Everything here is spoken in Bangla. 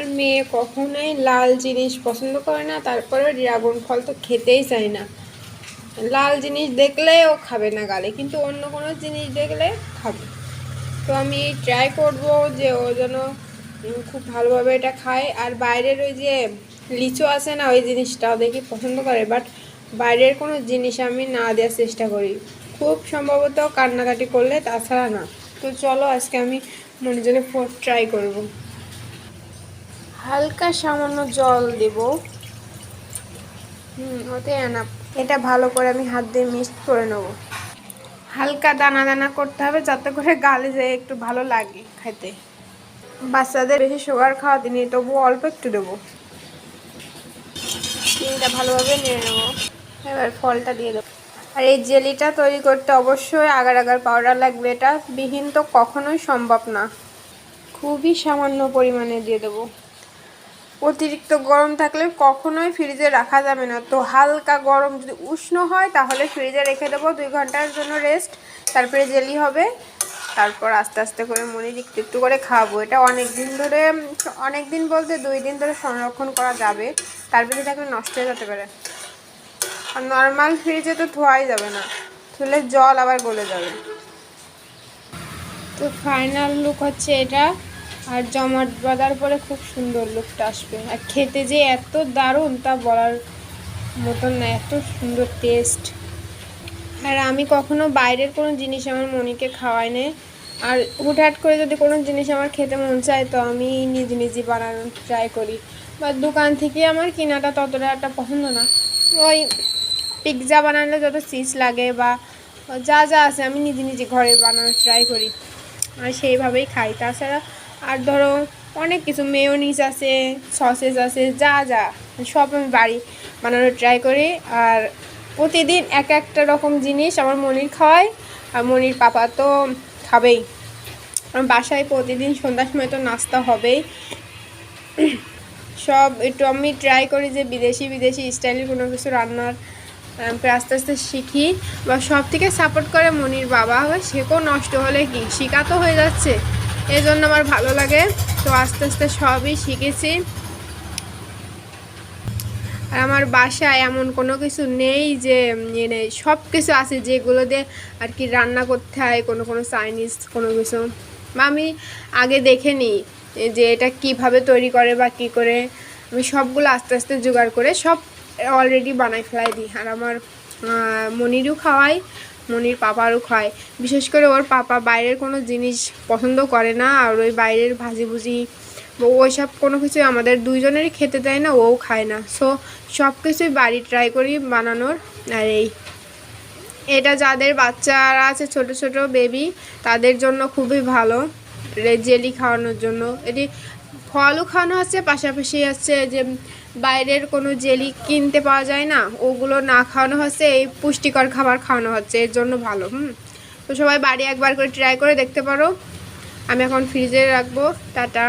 আমার মেয়ে কখনোই লাল জিনিস পছন্দ করে না, তারপরে ড্রাগন ফল তো খেতেই চায় না। লাল জিনিস দেখলে ও খাবে না গালে, কিন্তু অন্য কোনো জিনিস দেখলে খাবে। তো আমি ট্রাই করব যে ও যেন খুব ভালোভাবে এটা খায়। আর বাইরের ওই যে লিচু আছে না, ওই জিনিসটাও দেখি পছন্দ করে, বাট বাইরের কোনো জিনিস আমি না দেওয়ার চেষ্টা করি, খুব সম্ভবত কান্নাকাটি করলে, তাছাড়া না। তো চলো আজকে আমি মনের জন্য ট্রাই করব। হালকা সামান্য জল দেব। ওতে এনাফ। এটা ভালো করে আমি হাত দিয়ে মিক্সড করে নেব। হালকা দানা দানা করতে হবে, যাতে করে গালে যেয়ে একটু ভালো লাগে খেতে। বাচ্চাদের বেশি সুগার খাওয়া দিনি, তবুও অল্প একটু দেবো। চিনিটা ভালোভাবে নিয়ে নেবো। এবার ফলটা দিয়ে দেবো। আর এই জেলিটা তৈরি করতে অবশ্যই আগার আগার পাউডার লাগবে, এটা বিহীন তো কখনোই সম্ভব না। খুবই সামান্য পরিমাণে দিয়ে দেবো। অতিরিক্ত গরম থাকলে কখনোই ফ্রিজে রাখা যাবে না। তো হালকা গরম যদি উষ্ণ হয় তাহলে ফ্রিজে রেখে দেবো 2 ঘন্টার জন্য রেস্ট, তারপরে জেলি হবে। তারপর আস্তে আস্তে করে মনির একটু একটু করে খাবো। এটা অনেক দিন ধরে, অনেক দিন বলতে 2 দিন ধরে সংরক্ষণ করা যাবে, তার বেশি থাকলে নষ্ট হয়ে যেতে পারে। আর নর্মাল ফ্রিজে তো ধোয়াই যাবে না, ধুলে জল আবার গলে যাবে। তো ফাইনাল লুক হচ্ছে এটা। আর জমাট বাঁধার পরে খুব সুন্দর লুকটা আসবে, আর খেতে যে এত দারুণ তা বলার মতন না, এত সুন্দর টেস্ট। আর আমি কখনো বাইরের কোনো জিনিস আমার মনিকে খাওয়াই না। আর হুটহাট করে যদি কোনো জিনিস আমার খেতে মন চায় তো আমি নিজে নিজে বানানোর ট্রাই করি। বা দোকান থেকে আমার কেনাটা ততটা একটা পছন্দ না। ওই পিৎজা বানালে যত চিজ লাগে বা যা যা আছে আমি নিজে নিজে ঘরে বানানোর ট্রাই করি, আর সেইভাবেই খাই। তাছাড়া আর ধরো অনেক কিছু মেয়োনিজ আছে, সসেস আছে, যা যা সব আমি বাড়ি বানানোর ট্রাই করি। আর প্রতিদিন এক একটা রকম জিনিস আমার মনির খাওয়াই, আর মনির পাপা তো খাবেই। আমার বাসায় প্রতিদিন সন্ধ্যার সময় তো নাস্তা হবেই। সব একটু আমি ট্রাই করি যে বিদেশি বিদেশি স্টাইলের কোনো কিছু রান্নার আস্তে আস্তে শিখি। বা সব থেকে সাপোর্ট করে মনির বাবা, শেখো, নষ্ট হলে কি, শেখা তো হয়ে যাচ্ছে, এই জন্য আমার ভালো লাগে। তো আস্তে আস্তে সবই শিখেছি। আর আমার বাসায় এমন কোনো কিছু নেই যে নেই, সব কিছু আছে যেগুলো দিয়ে আর কি রান্না করতে হয়, কোনো কোনো চাইনিজ কোনো কিছু। বা আমি আগে দেখে নিই যে এটা কিভাবে তৈরি করে বা কী করে, আমি সবগুলো আস্তে আস্তে জোগাড় করে সব অলরেডি বানাই ফেলাই দিই। আর আমার মনিরও খাওয়াই, মনির পাপারও খাওয়াই। বিশেষ করে ওর পাপা বাইরের কোনো জিনিস পছন্দ করে না, আর ওই বাইরের ভাজি ভুজি ওই সব কোনো কিছুই আমাদের দুইজনেরই খেতে দেয় না, ও খায় না। সো সব কিছুই বাড়ি ট্রাই করি বানানোর। আর এটা যাদের বাচ্চারা আছে, ছোট ছোট বেবি, তাদের জন্য খুবই ভালো জেলি খাওয়ানোর জন্য। এটি ফলও খাওয়ানো হচ্ছে, পাশাপাশি হচ্ছে যে বাইরের কোনো জেলি কিনতে পাওয়া যায় না, ওগুলো না খাওয়ানো হচ্ছে, এই পুষ্টিকর খাবার খাওয়ানো হচ্ছে, এর জন্য ভালো। তো সবাই বাড়ি একবার করে ট্রাই করে দেখতে পারো। আমি এখন ফ্রিজে রাখবো। টাটা।